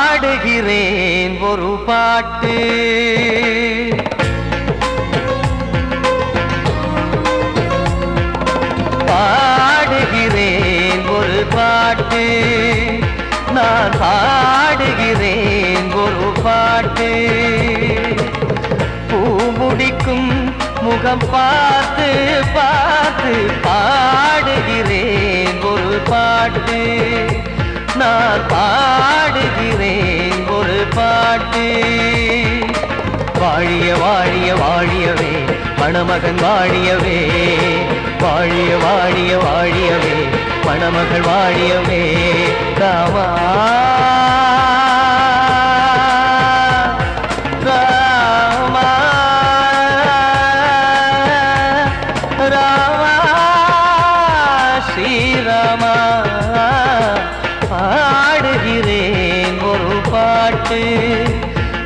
பாடுகிறேன் ஒரு பாட்டு பாடுகிறேன் ஒரு பாட்டு. பூ முடிக்கும் முகம் பார்த்து பார்த்து பாடுகிறேன் ஒரு பாட்டு. நான் பாடுகிறேன் ஒரு பாட்டு. வாழிய வாழிய வாழியவே மணமகன் வாழியவே, வாழிய வாழிய வாழியவே மணமகள் வாழியவே. ராமா ராமா ராமா ஸ்ரீராமா. பாடுகிறேன் ஒரு பாட்டு.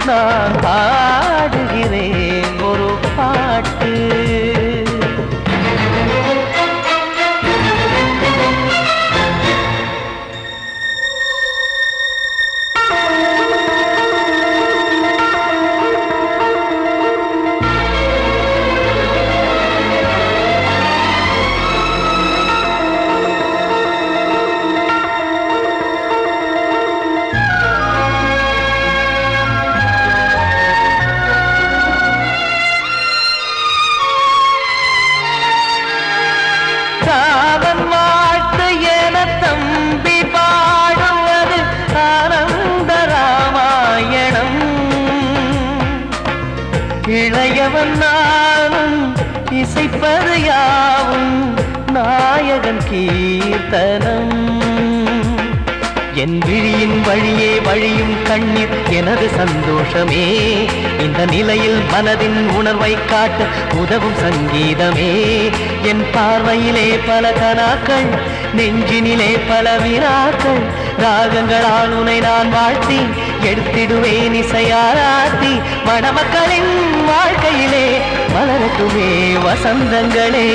நான் பாடுகிறேன் ஒரு பாட்டு. ராமன் வாழ்த்து என தம்பி பாடுவது ஆனந்த ராமாயணம். இளையவன் நானும் இசைப்பது யாவும் நாயகன் கீர்த்தனம். என் விழியின் வழியே வழியும் கண்ணீர் எனது சந்தோஷமே. இந்த நிலையில் மனதின் உணர்வை காட்ட உதவும் சங்கீதமே. என் பார்வையிலே பல கனாக்கள், நெஞ்சினிலே பல வினாக்கள். ராகங்களால் உனை நான் வாழ்த்தி எடுத்திடுவேன் இசையாராத்தி. மணமக்களின் வாழ்க்கையிலே மலரட்டுமே வசந்தங்களே.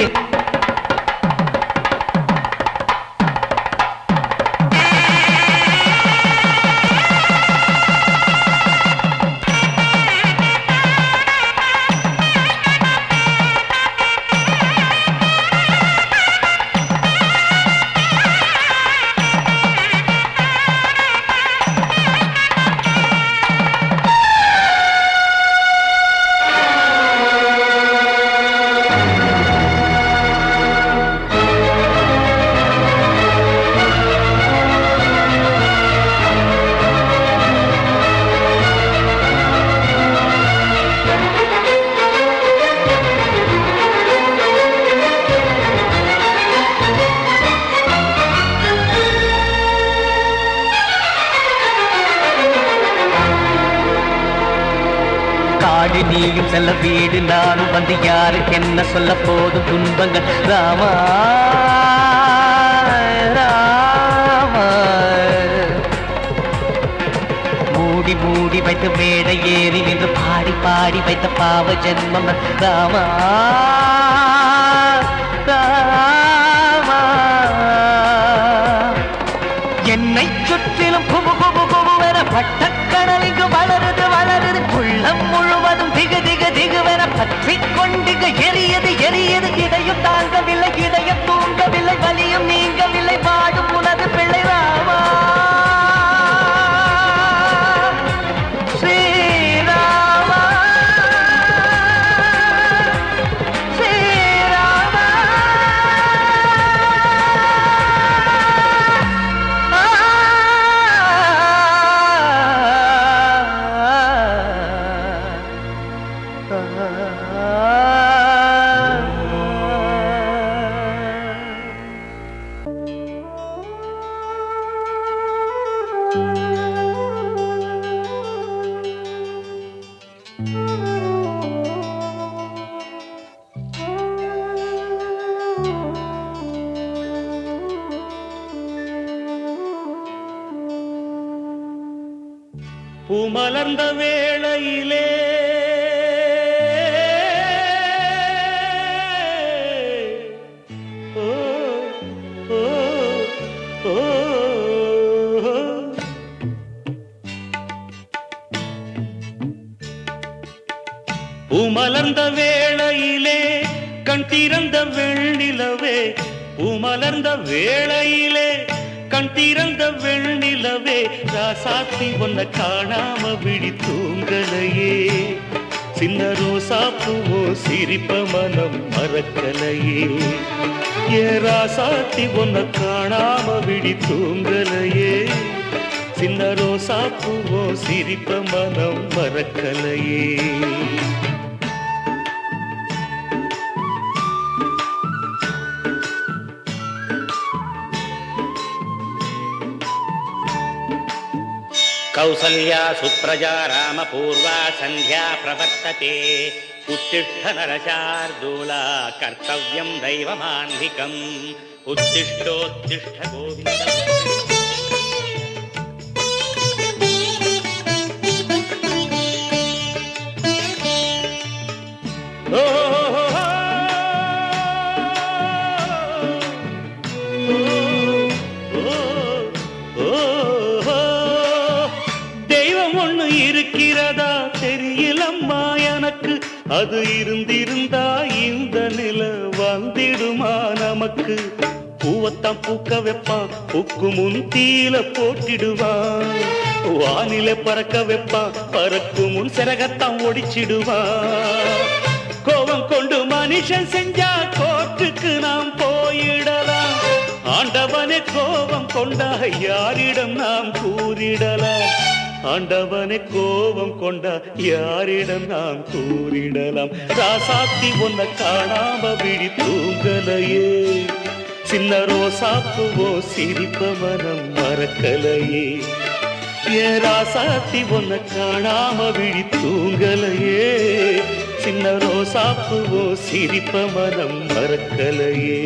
காடு நீயும் செல்ல வீடு நானும் வந்து யாருக்கு என்ன சொல்ல போதும் துன்பங்கள். ராமா ராமா. மூடி மூடி வைத்து மேடை ஏறி நின்று பாடி பாடி வைத்த பாவ ஜென்மம். ராமா ராமா. என்னை சுற்றிலும் புபு புபு புபுவென பட்டக்கடல் இங்கு வளருது வளருது. உள்ளம் முழுவதும் திகு திகு திகுவென பற்றி கொண்டிக எரியது எரியது. இதையும் தாங்கவில்லை இதயம் தூங்கவில்லை வலியும் நீங்கவில்லை. வாடும் உனது பிள்ளை ராமா ஸ்ரீராமா ஸ்ரீராமா. பூமலர்ந்த வேளையிலே பூமலர்ந்த வேளையிலே கண் திறந்த வெண்ணிலவே. பூமலர்ந்த வேளையிலே கண் திறந்த வெண்ணிலவே ராசாத்தி ஒன்ன காணாம விழி தூங்கலையே சின்ன ரோசாப்பூவோ சிரிப்ப மனம் மறக்கலையே ஏ ராசாத்தி ஒன்ன காணாம விழி தூங்கலையே சின்ன ரோசாப்பூவோ சிரிப்ப மனம் மறக்கலையே कौसल्या सुप्रजा रामपूर्वा सन्ध्या प्रवर्तते उत्तिष्ठ नरशार्दूला कर्तव्यं दैवमान्धिकम् उत्तिष्ठोत्तिष्ठ गोविन्द இருக்கிறதா தெரியலம்மா எனக்கு அது இருந்திருந்தா இந்த நில வந்திடுமா நமக்கு பூவத்தான் பூக்க வைப்பான் பூக்கு முன் தீல போட்டிடுவான் வானில பறக்க வைப்பான் பறக்கு முன் சிறகத்தான் ஒடிச்சிடுவான் கோபம் கொண்டு மனுஷன் செஞ்சா கோர்ட்டுக்கு நாம் போயிடலாம் ஆண்டவனே கோபம் கொண்டா யாரிடம் நாம் கூறிடலாம் ஆண்டவனை கோபம் கொண்டா யாரிடம் நாம் கூறிடலாம் ராசாத்தி ஒன்ன காணாம விழி தூங்கலையே சின்ன ரோசாப்பூவோ சிரிப்ப மனம் மறக்கலையே ஏ ராசாத்தி ஒன்ன காணாம விழி தூங்கலையே சின்ன ரோசாப்பூவோ சிரிப்ப மனம் மறக்கலையே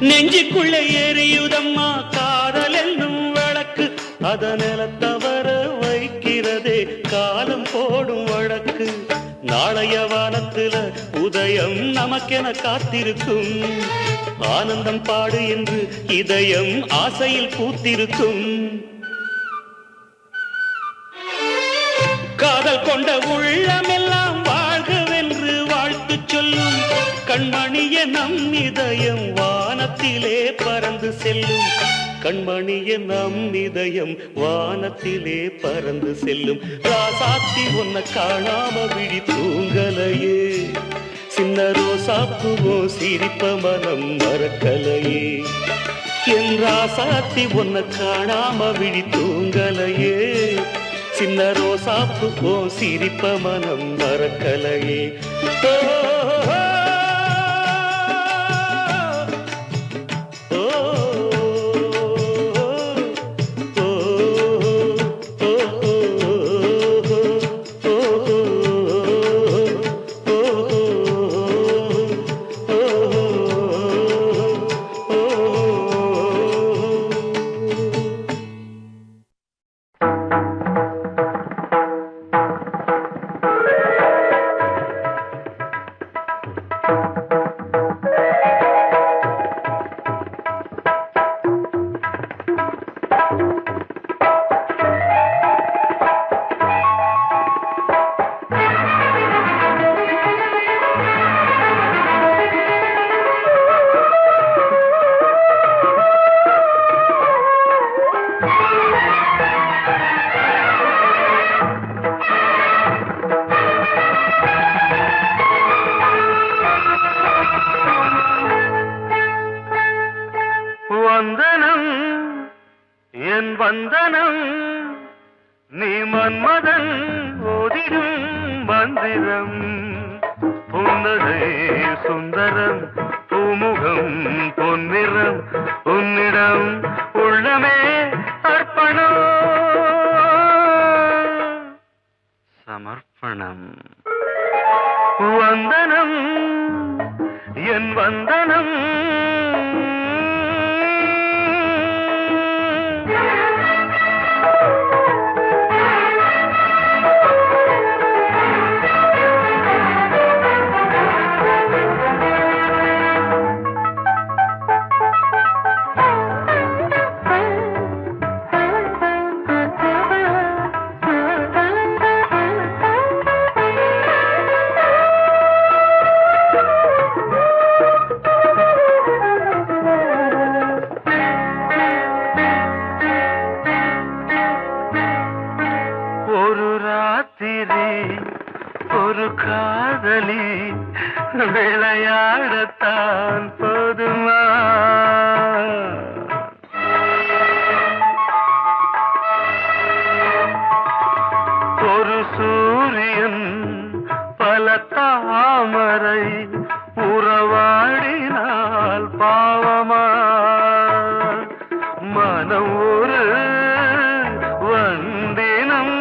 நெஞ்சுக்குள்ள எரியுதம்மா காதல் என்னும் வழக்கு அதனால தவற வைக்கிறதே காலம் போடும் வழக்கு நாளைய வானத்துல உதயம் நமக்கென காத்திருக்கும் ஆனந்தம் பாடு என்று இதயம் ஆசையில் பூத்திருக்கும் காதல் கொண்ட உள்ளமெல்லாம் வாழ்கவென்று வாழ்த்து சொல்லும் கண்மணிய நம் இதயம் வானத்திலே பறந்து செல்லும் கண்மணிய நம் இதயம் வானத்திலே பறந்து செல்லும் ராசாத்தி ஒன்ன காணாம விழி தூங்கலையே சின்ன ரோசாப்பூவோ சிரிப்ப மனம் மறக்கலையே என் ராசாத்தி ஒன்ன காணாம விழி தூங்கலையே சின்ன ரோசாப்பூவோ சிரிப்ப மனம் மறக்கலையே வந்தனம் என் வந்தனம் நீ மன்மதன் ஓதிடும் மந்திரம் புன்னகை சுந்தரம் பூமுகம் பொன்னிறம் உன்னிடம் உள்ளமே அர்ப்பணம் சமர்ப்பணம் வந்தனம் என் வந்தனம் பாடத்தான் போதுமா? ஒரு சூரியன் பல தாமரை உறவாடினால் பாவமா? மனம் ஒரு வந்தினம்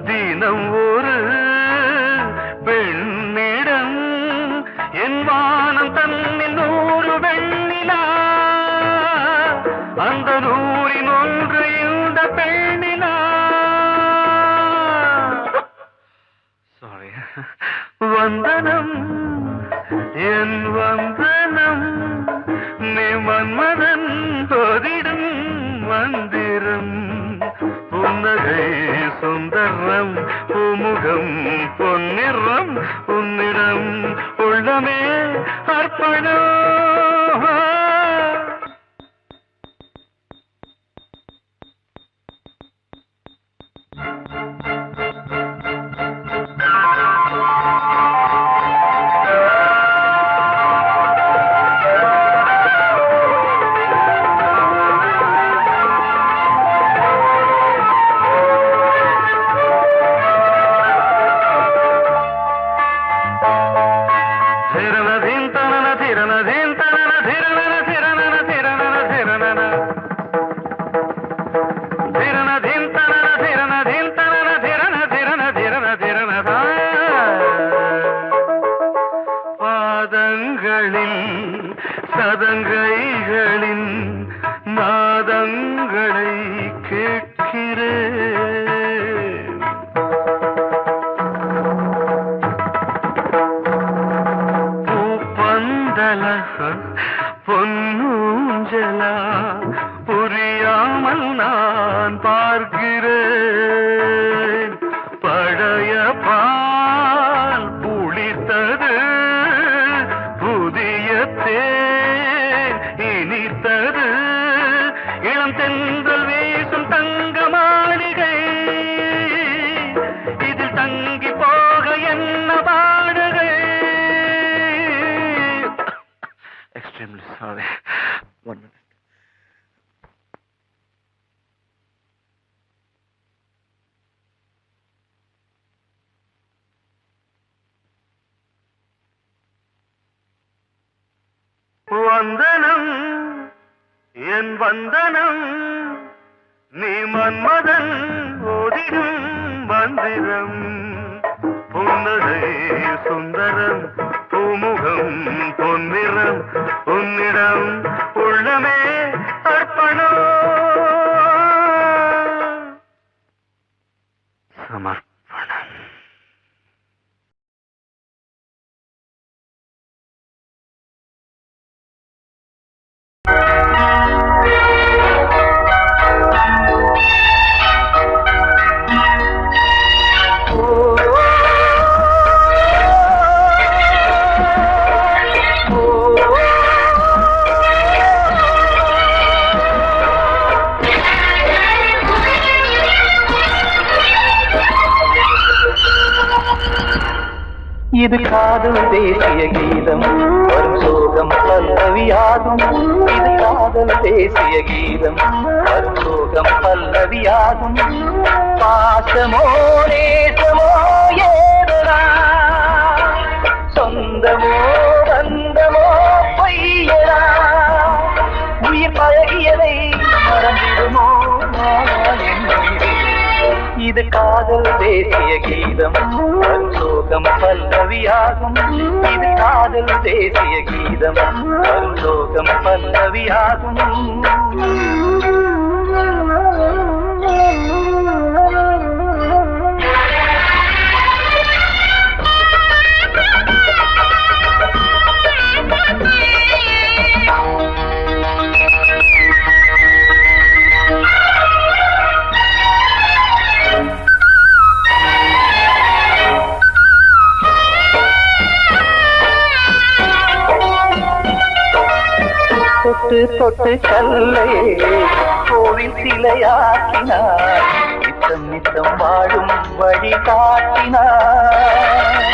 தினம் ஒரு பெண்ணிடம் என் வானம் தன்னில் 100 வெண்ணிலா அந்த 100இன் ஒன்று இந்த பெண்ணிலா. சாரி. வந்தனம் என் வந்தனம் நீ மன்மதன் போதிடும் மந்திரம். புன்னகை சுந்தரம் பூமுகம் பொன்னிறம் உன்னிடம் உள்ளமே அர்ப்பணம். சதங்கைகளின் நாதங்களை கேட்கிறேன். பூப்பந்தல பொன்னூஞ்சலா புரியாமல் நான் பார்க்கிறேன். பழைய பால் புளித்தது புதிய தேன் இனித்தது இளம் தென்றல் வீசும் தங்க மாளிகை இதில் தங்கி போக என்ன பாடுகை. Extremely sorry. 1 minute. வந்தனம் என் வந்தனம் நீ மன்மதன் ஓதிடும் மந்திரம். புன்னகை சுந்தரம் பூமுகம் பொன்னிறம் உன்னிடம் உள்ளமே அர்ப்பணம். சமர்ப்பணம். இது காதல் தேசிய கீதம் வரும் சோகம் பல்லவியாகும். இது காதல் தேசிய கீதம் வரும் சோகம் பல்லவியாகும். பாசமோ நேசமோ ஏதரா சொந்தமோ பந்தமோ பொய்யரா உயிர் பழகியதை மறந்திடுமோ இது காதல் தேசிய கீதம் வரும் சோகம் பல்லவியாகும். இது காதல் தேசிய கீதம் வரும் சோகம் பல்லவியாகும். தொட்டு தொட்டு கல்லை கோவில் சிலையாக்கினார். நித்தம் நித்தம் வாழும் வழி காட்டினார்.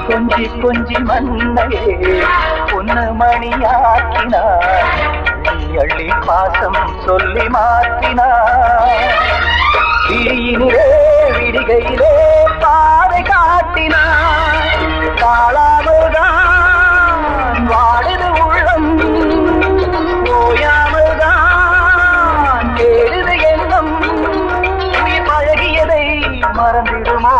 கொஞ்சி கொஞ்சி மண்ணையே பொன்னு மணியாக்கினார், அள்ளி அள்ளி பாசம் சொல்லி மாற்றினார். விழியினிலே விடிகையிலே பாதை காட்டினார், தாழாமல்தான் வாடுது உள்ளம், ஓயாமல்தான் கேடுது எண்ணம். உயிர் பழகியதை மறந்திடுமோ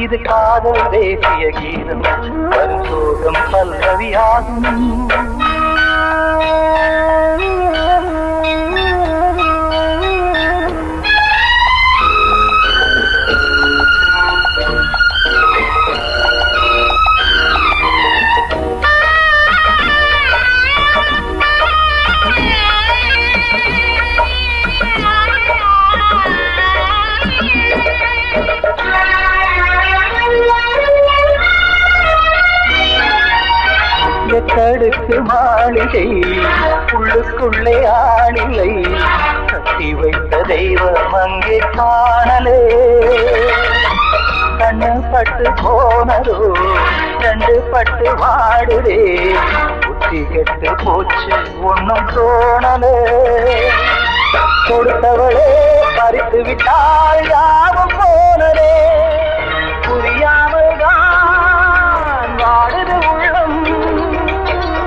இது காதல் தேசிய கீதம், வரும் சோகம் பல்லவியாகும். தடுக்கு மாளிகை உள்ளுக்குள்ளே ஆளில்லை, கட்டி வைத்த தெய்வம் அங்கே காணலே. கண்ணு பட்டு போனதோ ரெண்டு பட்டு வாடுதே, புத்தி கெட்டு போச்சு ஒன்னும் தோணலே. கொடுத்தவளே பறித்து விட்டால் யாவும் போனதே, புரியாமல் தான் வாடுது உள்ளம்.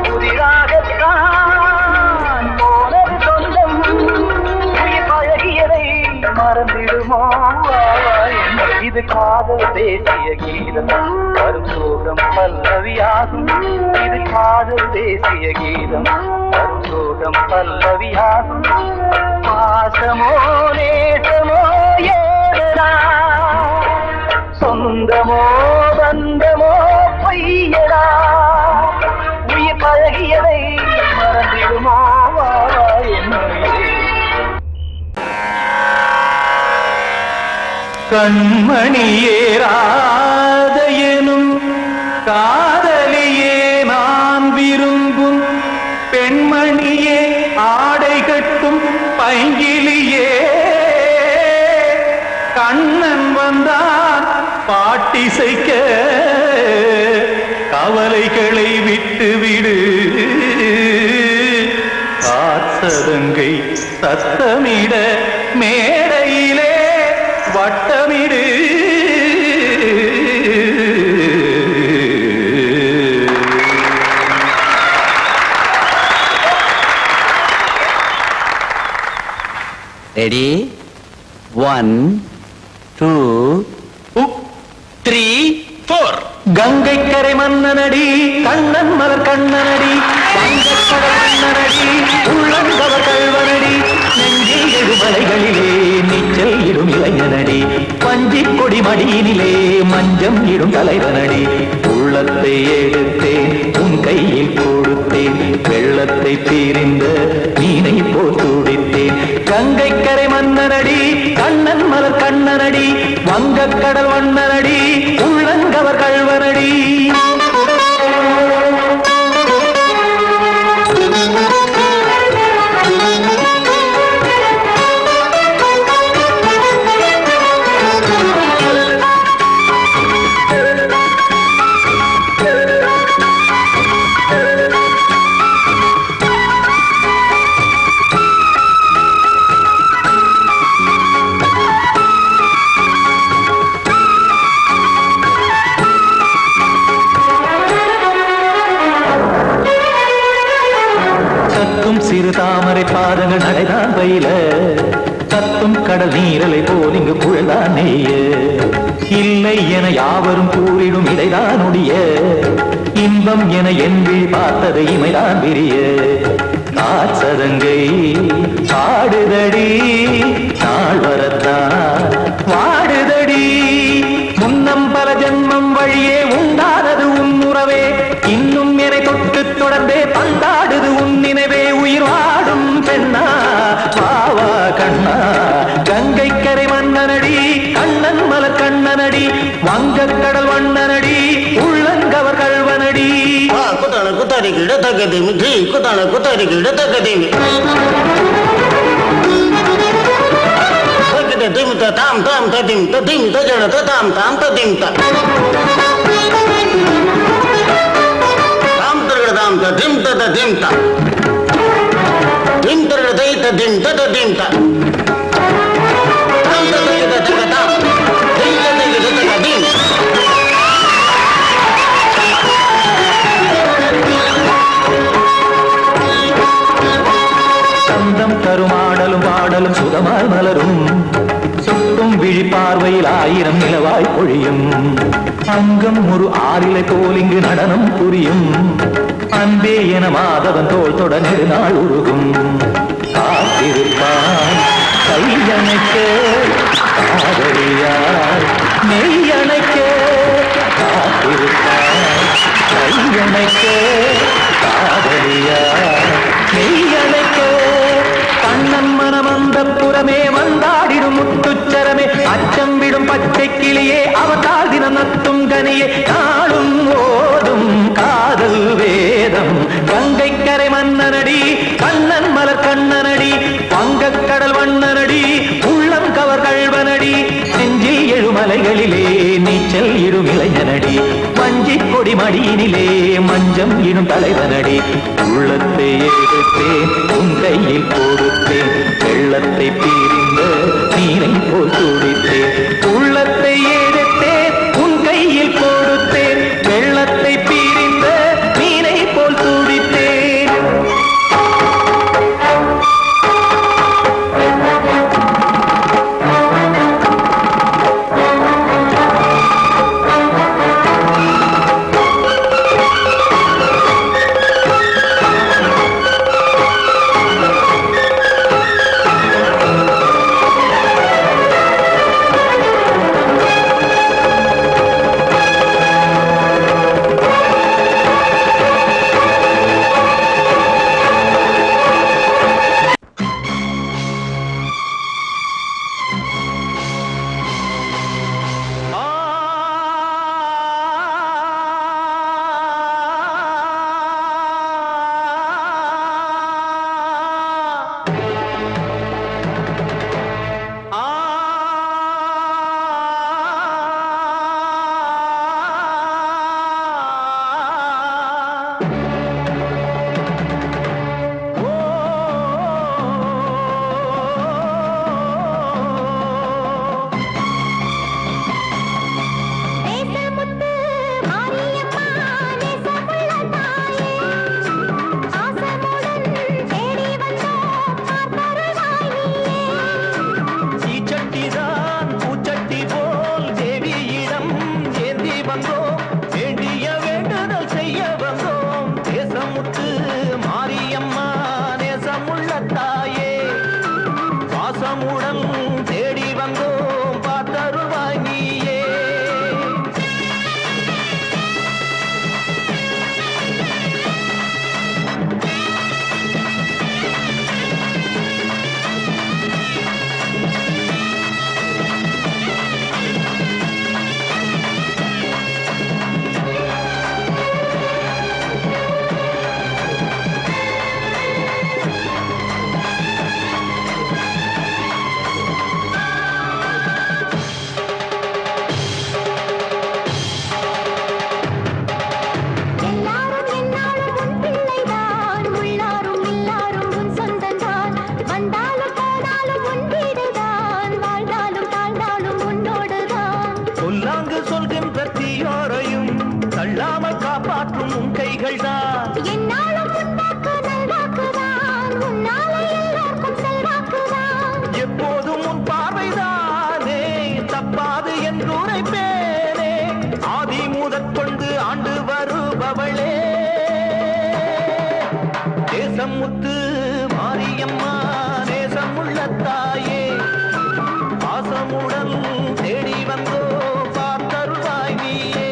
புதிராகத்தான் போனது சொந்தம், உயிர் பழகியதை மறந்திடுமோ இது காதல் தேசிய கீதம், வரும் சோகம் பல்லவியாகும். இது காதல் தேசிய கீதம், வரும் சோகம் பல்லவியாகும். பாசமோ நேசமோ ஏதனா, சொந்தமோ பந்தமோ பொய்யடா, உயிர் பழகியதை மறந்திடுமோ கண்மணியேராத எனும் காதலியே நான் விரும்பும் பெண்மணியே, ஆடை கட்டும் பைங்கிலியே, கண்ணன் வந்தான் பாட்டிசைக்க கவலைகளை விட்டு விடு, காத்ததங்கை சத்தமிட மேடையிலே வட்டமிடு. ரெடி 1 2 3 4. கங்கை கரை மன்னனடி கண்ணன் மலர் கண்ணனடி, வங்கக்கடல் மன்னனடி உள்ளங்கவர் கல்வனடி, நெஞ்சில் எழுமலைகளிலே நீச்சல் இடும் இளைஞனடி, பஞ்சி கொடி மடியினிலே மஞ்சம் இடும் தலைவனடி. உள்ளத்தை எடுத்தேன் உன் கையில் கொடுத்தேன், வெள்ளத்தை தீரிந்த மீனை போல் துடித்தேன். கங்கை கரை மன்னனடி கண்ணன் மலர் கண்ணனடி, வங்கக்கடல் வண்ணனடி உள்ளங்கவர் கல்வனடி. சிறு தாமரை பாதங்கள் நடைதான் பயில, கத்தும் கடல் நீரலை போல் இங்கு புழல்தான் நெய்ய. இல்லை என யாவரும் கூறிடும் இடைதான் உடைய, இன்பம் என என்பி பார்த்தது இமைதான் விரிய. காச்சதங்கை பாடுதடி நாள் வரத்தான் வாடுதடி, முன்னம் பல ஜென்மம் வழியே உண்டானது உன் உறவே, இன்னும் என்னை தொட்டு தொடர்ந்தே பந்தாடுது உன் நினைவே. உயிர் வாடும் பெண்ணா பாவா கண்ணா, கங்கை கரை மன்னனடி கண்ணன் மலர் கண்ணனடி, வங்கக்கடல் வண்ணனடி உள்ளங்கவர் கல்வனடி. குத்தான குத்தாரிக்கு இடத்தக்கதேமி, குத்தான குத்தாரிக்கு இடத்தக்கதேமி, த தாம் தாம் ததிம் ததிம் தஜட த தாம் தாம் ததிம் த தாம் தரகட தாம் ததிம் த ததிம் த திம் தரகட தை ததிம் த ததிம் த தாம் தரகட தக தாம் தை தக ததிம் சந்தம் தருமாடலும் பாடலும் சுகமாய் மலரும் சுட்டும் விழிப்பார்வையில் 1000 நிலவாய் பொழியும் அங்கம் ஒரு ஆறிலை போல் இங்கு நடனம் புரியும் அன்பே என மாதவன் தோள் தொட நெடுநாள் உருகும் காத்திருப்பான் கையணைக்க காதலியார் மெய்யணைக்க காத்திருப்பான் கையணைக்க காதலியார் மெய்யணைக்க கண்ணன் மனம் அந்த புறமே வந்தாடிடும் முத்துச்சரமே அச்சம் விடும் பச்சை கிளியே அவதால் தினம் நத்தும் கனியே நாளும் ஓடும் காதல் வேதம் கங்கை கரை மன்னனடி கண்ணன் மலர் கண்ணனடி வங்கக்கடல் வண்ணனடி உள்ளம் கவர் கழ்வனடி நெஞ்சில் எழுமலைகளிலே நீச்சல் இடும் இளைஞனடி வஞ்சி கொடி மடியினிலே மஞ்சம் இடும் தலைவனடி உள்ளத்தை எடுத்தேன் உன் கையில் கொடுத்தேன் வெள்ளத்தை பிரிந்த நீரை போல் துடித்தேன் உள்ளத்தை எடுத்தேன் உன் கையில் கொடுத்தேன் வெள்ளத்தை பிரிந்த நீரை போல் துடித்தேன் முத்து மாரியம்மா நேசமுள்ள தாயே பாசமுடன் தேடி வந்தோ பார்த்தருள்வாய் நீயே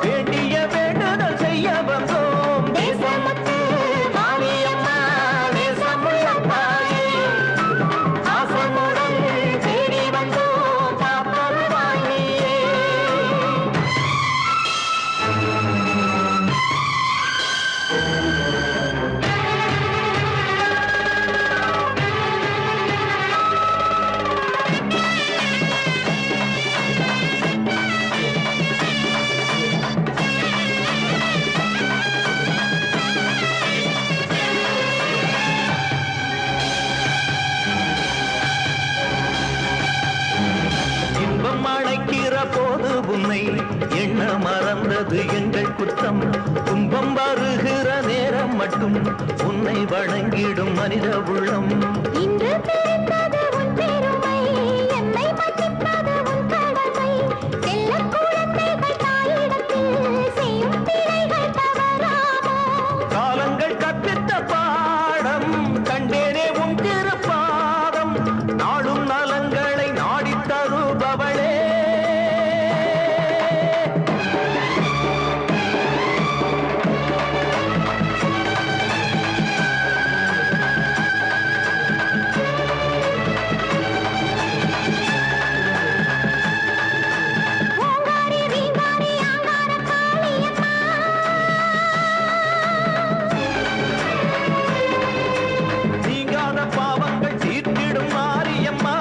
வேண்டிய வேண்டுதல் செய்ய வந்தோம் நேசமுத்து மாரியம்மா நேசமுள்ள தாயே பாசமுடன் தேடி வந்தோ பார்த்தருள்வாய் நீயே உன்னை எண்ண மறந்தது எங்கள் குற்றம். துன்பம் வருகிற நேரம் மட்டும் உன்னை வணங்கிடும் மனித உள்ளம். இன்று பிறந்தது உன் பெருமை, என்னை மன்னிப்பது உன் கடமை. செல்லக் குழந்தைகள் தாயிடத்தில் செய்யும் பிழைகள் தவறாமோ? காலங்கள் கற்பித்த பாடம் கண்டேனே உன் திருப்பாதம். நாடும் நலங்களை நாடித் தருபவளே. ஓங்காரி வீங்காரி ஆங்கார காளியம்மா, நீங்காத பாவங்கள் தீர்த்திடும் மாரியம்மா.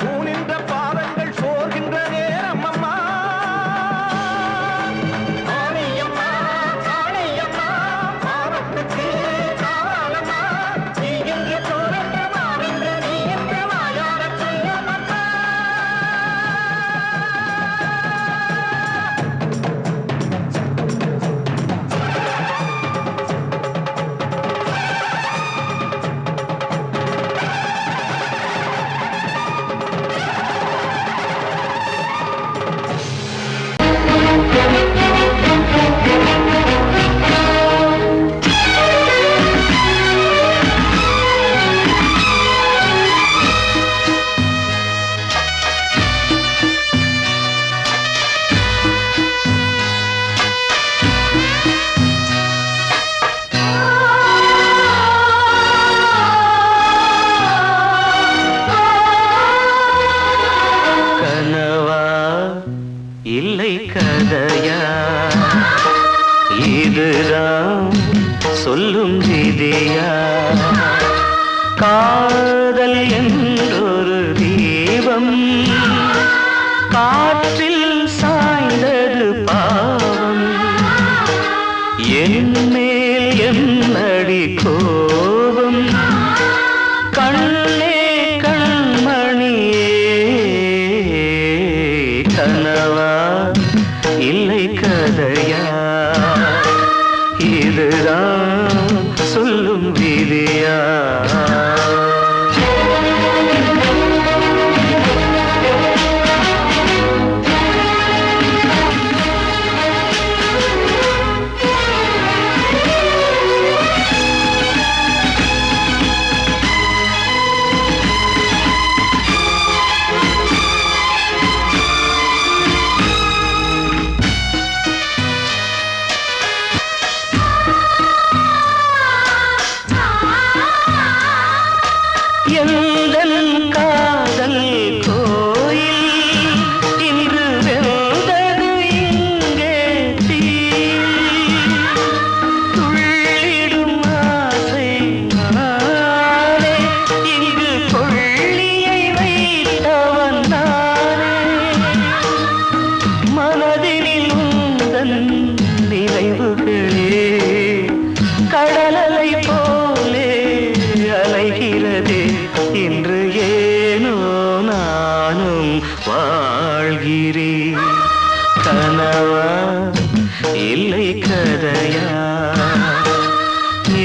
தூணின்ற பாதங்கள் சோர்கின்ற நேரம் அம்மா. மாரியம்மா, காளியம்மா, பாவத்துக்கு காலம்மா. நீ என்று தோன்ற மாறின்ற நீ என்று வாயார சொல்லம்மா. கனவா இல்லை கதையா, இதுதான் சொல்லும் விதியா? காதல் என்றொரு தீபம் காற்றில் சாய்ந்தது பாவம். என் மேல் என்னடி கோபம்? கண்ணே கண்மணியே, கனவா இல்லை கதையா, இதுதான் சொல்லும் விதியா? எந்தன் காதல் கோயில் இன்று வெந்தது இங்கே தீ. துள்ளிடும் ஆசை நானே, இங்கு கொள்ளியை வைத்தவன் நானே. மனதினில் உந்தன் நினைவுகளே கடலலை போலே அலைகிறதே. இன்று ஏனோ நானும் வாழ்கிறேன். கனவா இல்லை கதையா,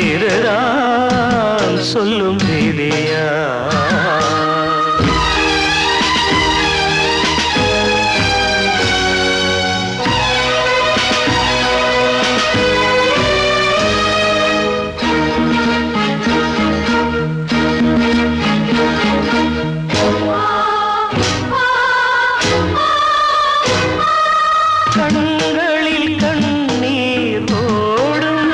இதுதான் சொல்லும் விதியா? கண்களில் கண்ணீர் ஓடும்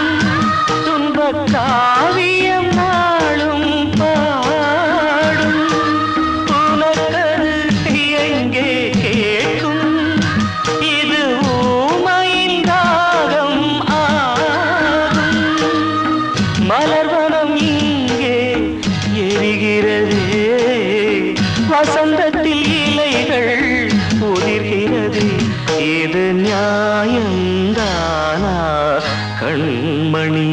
துன்பக் காவியம் நாளும் பாடும். உனக்கது எங்கே கேட்கும்? இது ஊமையின் தாகம் ஆகும். மலர்வனம் இங்கே எரிகிறதே, வசந்தத்தில் இலைகள் உதிர்கிறது. இது நியாயந்தானா கண்மணி?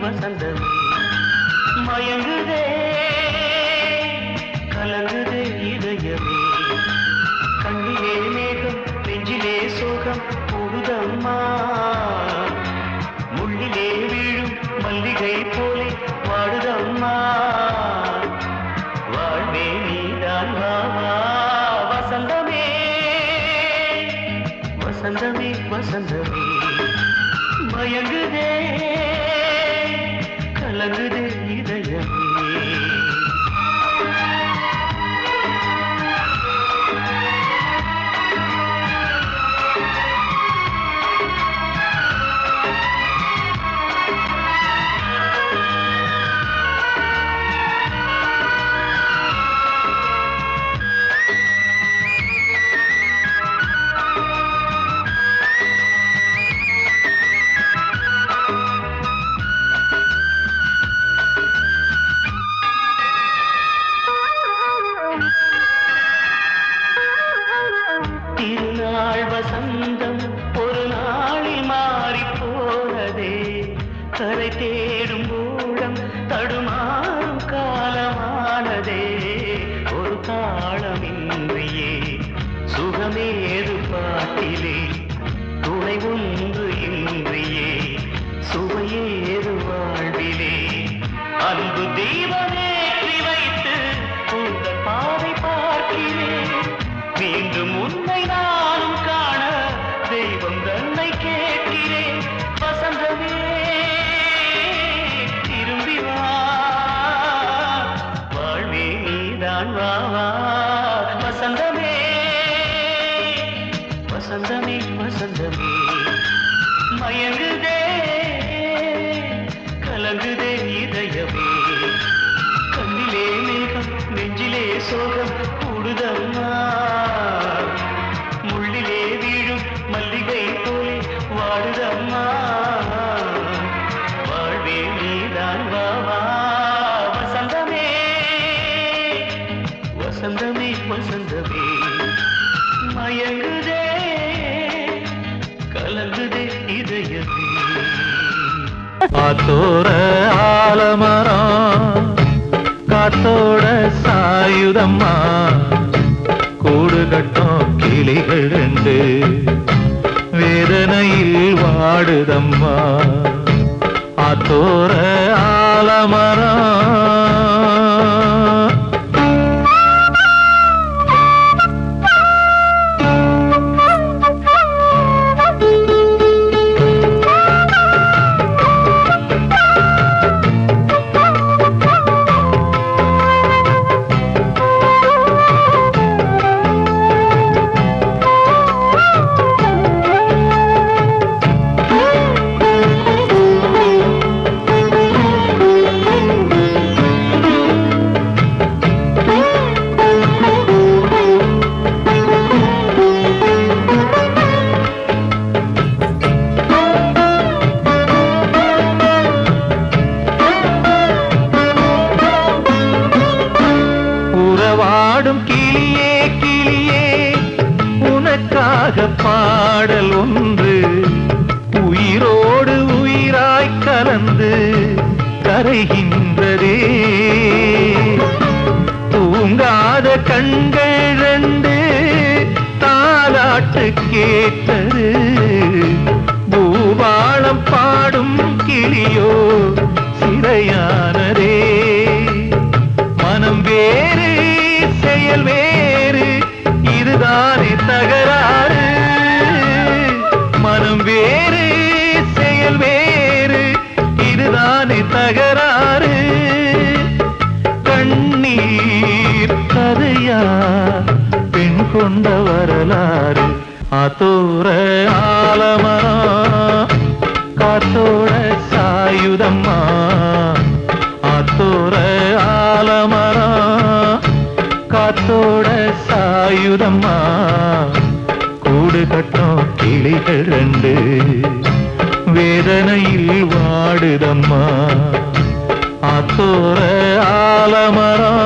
வசந்தமே மயங்குதே கலங்குதே இதயமே கண்ணிலே மேகம் நெஞ்சிலே சோகம் கூடுதம்மா முள்ளிலே வீழும் மல்லிகை போலே வாடுதம்மா வாழ்வே நீதான் வாவா வசந்தமே வசந்தமே வசந்தமே மயங்குதே கலங்குதே இதயமே திருநாள் வசந்தம் ஒரு நாளில் மாறி போனதே கரை தேடும் ஊழம் தடுமாறும் காலமானதே ஒரு தாளமின்றியே சுகமேது பாட்டிலே துணை ஒன்று இன்றியே சுவையேது வாழ்விலே அன்பு தீபமேற்றி வைத்து உங்கள் பாதை பார்க்கிறேன் மீண்டும் உன்னை நானும் காண தெய்வம் தன்னை கேட்கிறேன் வசந்தமே திரும்பி வா வாழ்வே நீதான் வா வா வசந்தமே வசந்தமே வசந்தமே மயங்குதே கலங்குதே இதயமே கண்ணிலே மேகம் நெஞ்சிலே சோகம் கூடுதம்மா முள்ளிலே வீழும் மல்லிகை போலே வாடுதம்மா வாழ்வே நீதான் வா வா வசந்தமே வசந்தமே வசந்தமே மயங்குதே கலங்குதே இதயமே ஆத்தோர ஆலமரம் காத்தோட சாயுதம்மா கூடு கட்டும் கிளிகள் ரெண்டு வேதனையில் வாடுதம்மா ஆத்தோர ஆலமரம் பாடும் கிளியே கிளியே உனக்காக பாடல் ஒன்று உயிரோடு உயிராய் கலந்து கரைகின்றதே தூங்காத கண்கள் ரெண்டு தாலாட்டு கேட்டது பூபாளம் பாடும் கிளியோ சிறையானதே மனம் வேறு செயல் வேறு இதுதானே தகராறு மனம் வேறு செயல் வேறு இதுதானே தகராறு கண்ணீர் கதையா பெண் கொண்ட வரலாறு ஆத்தோர ஆலமரம் காத்தோட சாயுதம்மா ஆத்தோர ஆலமரம் காத்தோட சாயுதம்மா கூடு கட்டும் கிளிகள் ரெண்டு வேதனையில் வாடுதம்மா ஆத்தோர ஆலமரம்